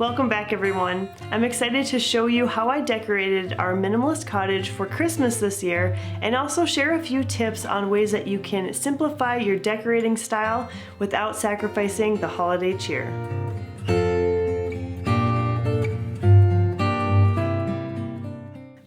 Welcome back everyone. I'm excited to show you how I decorated our minimalist cottage for Christmas this year and also share a few tips on ways that you can simplify your decorating style without sacrificing the holiday cheer.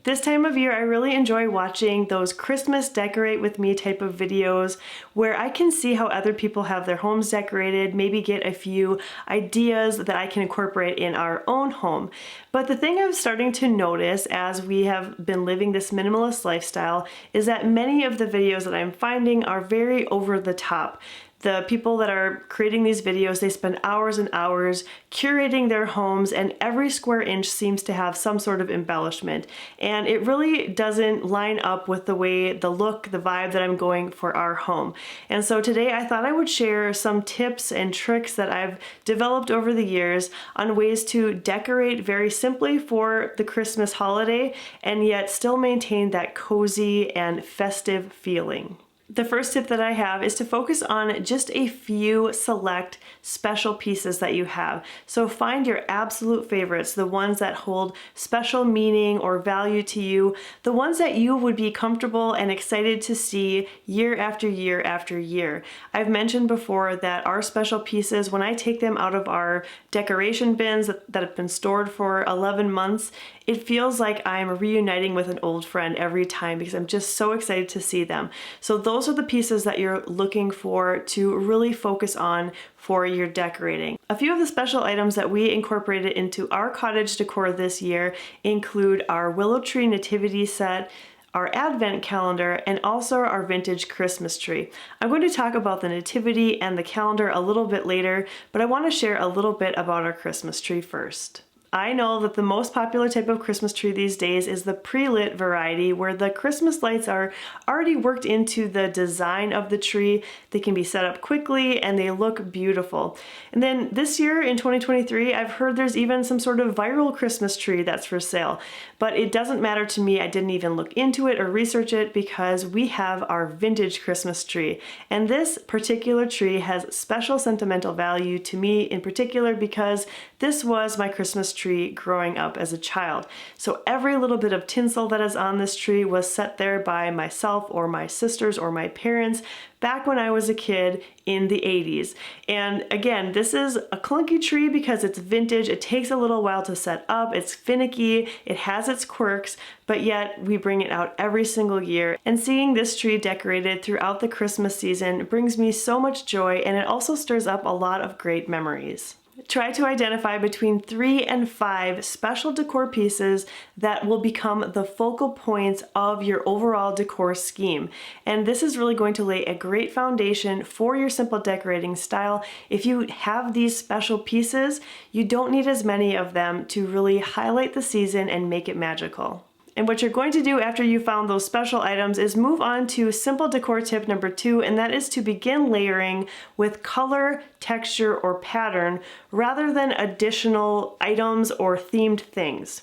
This time of year, I really enjoy watching those Christmas decorate with me type of videos where I can see how other people have their homes decorated, maybe get a few ideas that I can incorporate in our own home. But the thing I'm starting to notice as we have been living this minimalist lifestyle is that many of the videos that I'm finding are very over the top. The people that are creating these videos, they spend hours and hours curating their homes, and every square inch seems to have some sort of embellishment. And it really doesn't line up with the way, the look, the vibe that I'm going for our home. And so today I thought I would share some tips and tricks that I've developed over the years on ways to decorate very simply for the Christmas holiday and yet still maintain that cozy and festive feeling. The first tip that I have is to focus on just a few select special pieces that you have. So find your absolute favorites, the ones that hold special meaning or value to you, the ones that you would be comfortable and excited to see year after year after year. I've mentioned before that our special pieces, when I take them out of our decoration bins that have been stored for 11 months, it feels like I'm reuniting with an old friend every time because I'm just so excited to see them. So those are the pieces that you're looking for to really focus on for your decorating. A few of the special items that we incorporated into our cottage decor this year include our willow tree nativity set, our advent calendar, and also our vintage Christmas tree. I'm going to talk about the nativity and the calendar a little bit later, but I want to share a little bit about our Christmas tree first. I know that the most popular type of Christmas tree these days is the pre-lit variety where the Christmas lights are already worked into the design of the tree. They can be set up quickly and they look beautiful. And then this year in 2023, I've heard there's even some sort of viral Christmas tree that's for sale, but it doesn't matter to me. I didn't even look into it or research it because we have our vintage Christmas tree. And this particular tree has special sentimental value to me in particular because this was my Christmas tree growing up as a child. So every little bit of tinsel that is on this tree was set there by myself or my sisters or my parents back when I was a kid in the 80s. And again, this is a clunky tree because it's vintage. It takes a little while to set up. It's finicky. It has its quirks, but yet we bring it out every single year. And seeing this tree decorated throughout the Christmas season brings me so much joy, and it also stirs up a lot of great memories. Try to identify between 3 and 5 special decor pieces that will become the focal points of your overall decor scheme. And this is really going to lay a great foundation for your simple decorating style. If you have these special pieces, you don't need as many of them to really highlight the season and make it magical. And what you're going to do after you found those special items is move on to simple decor tip number 2, and that is to begin layering with color, texture, or pattern rather than additional items or themed things.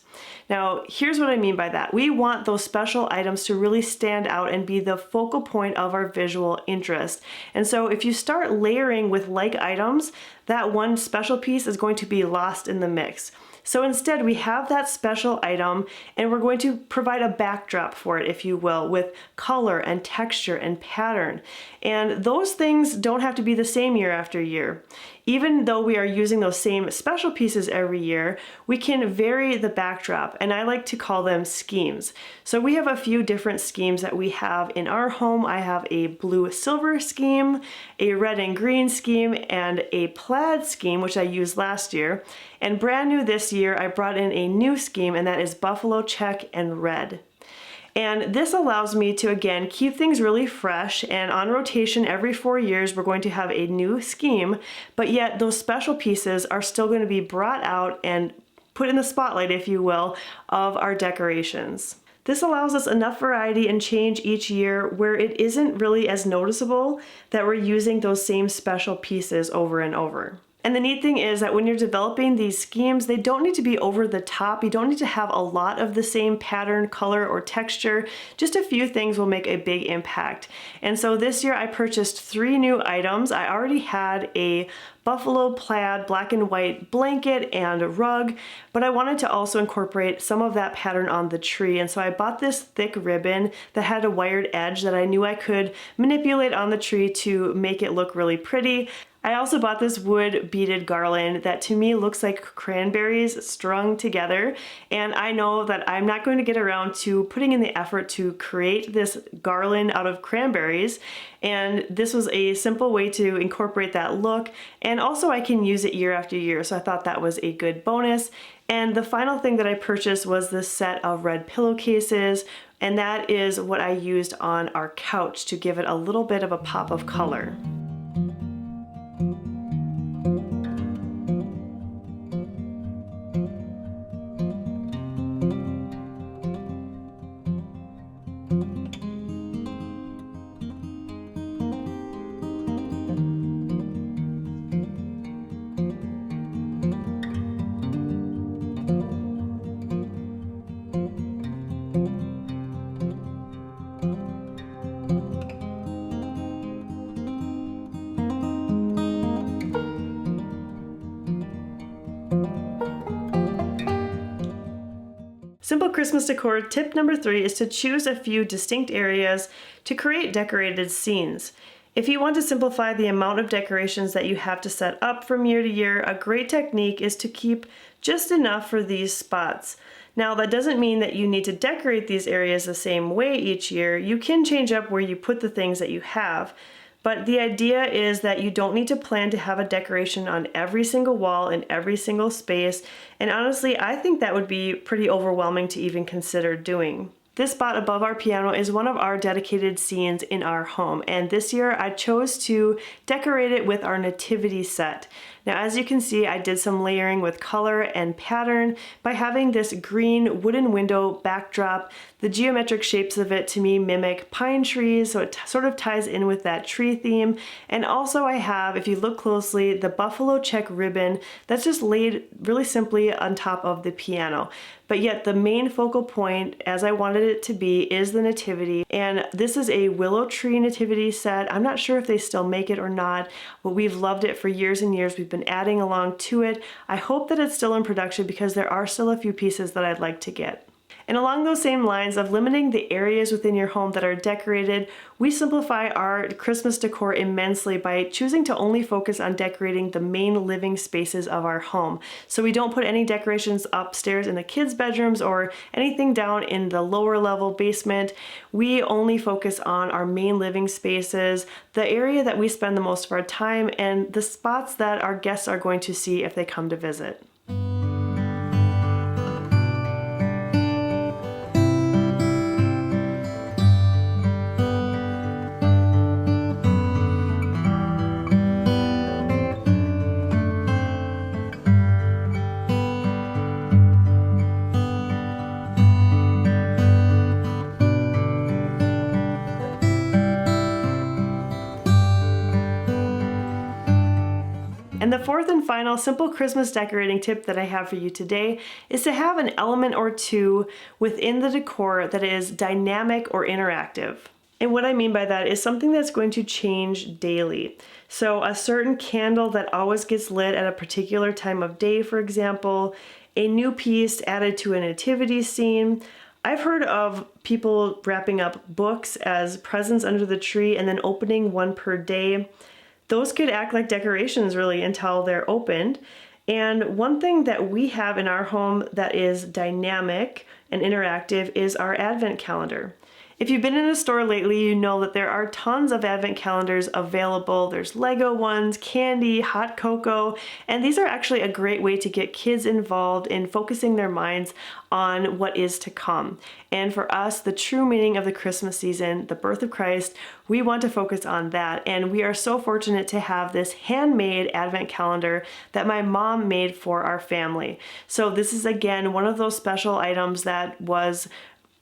Now, here's what I mean by that. We want those special items to really stand out and be the focal point of our visual interest. And so if you start layering with like items, that one special piece is going to be lost in the mix. So instead, we have that special item and we're going to provide a backdrop for it, if you will, with color and texture and pattern. And those things don't have to be the same year after year. Even though we are using those same special pieces every year, we can vary the backdrop, and I like to call them schemes. So we have a few different schemes that we have in our home. I have a blue-silver scheme, a red and green scheme, and a plaid scheme, which I used last year. And brand new this year, I brought in a new scheme, and that is buffalo check and red. And this allows me to, again, keep things really fresh, and on rotation every 4 years we're going to have a new scheme, but yet those special pieces are still going to be brought out and put in the spotlight, if you will, of our decorations. This allows us enough variety and change each year where it isn't really as noticeable that we're using those same special pieces over and over. And the neat thing is that when you're developing these schemes, they don't need to be over the top. You don't need to have a lot of the same pattern, color, or texture. Just a few things will make a big impact. And so this year I purchased 3 new items. I already had a buffalo plaid black and white blanket and rug, but I wanted to also incorporate some of that pattern on the tree. And so I bought this thick ribbon that had a wired edge that I knew I could manipulate on the tree to make it look really pretty. I also bought this wood beaded garland that to me looks like cranberries strung together, and I know that I'm not going to get around to putting in the effort to create this garland out of cranberries, and this was a simple way to incorporate that look, and also I can use it year after year, so I thought that was a good bonus. And the final thing that I purchased was this set of red pillowcases, and that is what I used on our couch to give it a little bit of a pop of color. Simple Christmas decor tip number 3 is to choose a few distinct areas to create decorated scenes. If you want to simplify the amount of decorations that you have to set up from year to year, a great technique is to keep just enough for these spots. Now, that doesn't mean that you need to decorate these areas the same way each year. You can change up where you put the things that you have. But the idea is that you don't need to plan to have a decoration on every single wall in every single space. And honestly, I think that would be pretty overwhelming to even consider doing. This spot above our piano is one of our dedicated scenes in our home, and this year I chose to decorate it with our nativity set. Now, as you can see, I did some layering with color and pattern by having this green wooden window backdrop. The geometric shapes of it to me mimic pine trees, so it sort of ties in with that tree theme. And also I have, if you look closely, the buffalo check ribbon that's just laid really simply on top of the piano. But yet the main focal point, as I wanted it to be, is the nativity. And this is a willow tree nativity set. I'm not sure if they still make it or not, but we've loved it for years and years. We've been adding along to it. I hope that it's still in production because there are still a few pieces that I'd like to get. And along those same lines of limiting the areas within your home that are decorated, we simplify our Christmas decor immensely by choosing to only focus on decorating the main living spaces of our home. So we don't put any decorations upstairs in the kids' bedrooms or anything down in the lower level basement. We only focus on our main living spaces, the area that we spend the most of our time, and the spots that our guests are going to see if they come to visit. And the fourth and final simple Christmas decorating tip that I have for you today is to have an element or two within the decor that is dynamic or interactive. And what I mean by that is something that's going to change daily. So a certain candle that always gets lit at a particular time of day, for example, a new piece added to a nativity scene. I've heard of people wrapping up books as presents under the tree and then opening one per day. Those could act like decorations really until they're opened. And one thing that we have in our home that is dynamic and interactive is our advent calendar. If you've been in a store lately, you know that there are tons of advent calendars available. There's Lego ones, candy, hot cocoa, and these are actually a great way to get kids involved in focusing their minds on what is to come. And for us, the true meaning of the Christmas season, the birth of Christ, we want to focus on that. And we are so fortunate to have this handmade advent calendar that my mom made for our family. So this is again one of those special items that was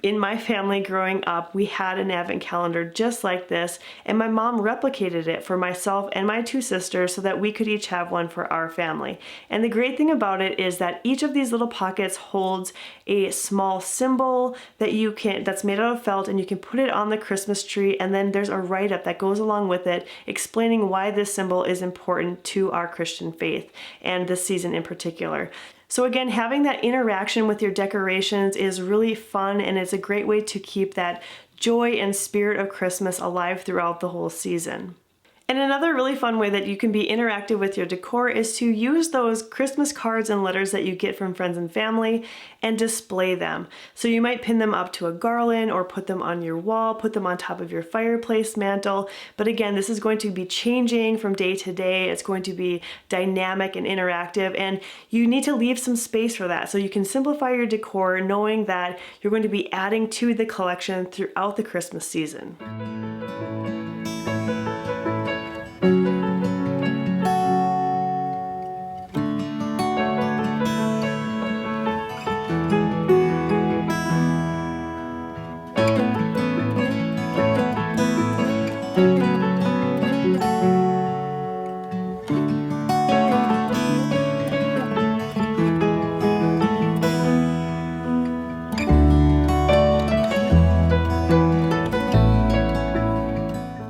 In my family growing up, we had an advent calendar just like this, and my mom replicated it for myself and my two sisters so that we could each have one for our family. And the great thing about it is that each of these little pockets holds a small symbol that's made out of felt, and you can put it on the Christmas tree, and then there's a write-up that goes along with it explaining why this symbol is important to our Christian faith and this season in particular. So again, having that interaction with your decorations is really fun, and it's a great way to keep that joy and spirit of Christmas alive throughout the whole season. And another really fun way that you can be interactive with your decor is to use those Christmas cards and letters that you get from friends and family and display them. So you might pin them up to a garland or put them on your wall, put them on top of your fireplace mantle. But again, this is going to be changing from day to day. It's going to be dynamic and interactive, and you need to leave some space for that. So you can simplify your decor knowing that you're going to be adding to the collection throughout the Christmas season.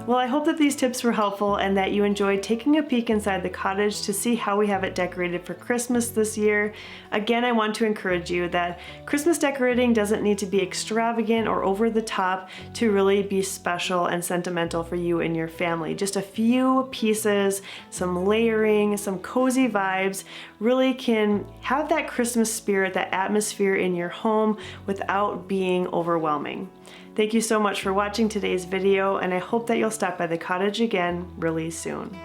Well, I hope that these tips were helpful and that you enjoyed taking a peek inside the cottage to see how we have it decorated for Christmas this year. Again, I want to encourage you that Christmas decorating doesn't need to be extravagant or over the top to really be special and sentimental for you and your family. Just a few pieces, some layering, some cozy vibes really can have that Christmas spirit, that atmosphere in your home without being overwhelming. Thank you so much for watching today's video, and I hope that you'll stop by the cottage again really soon.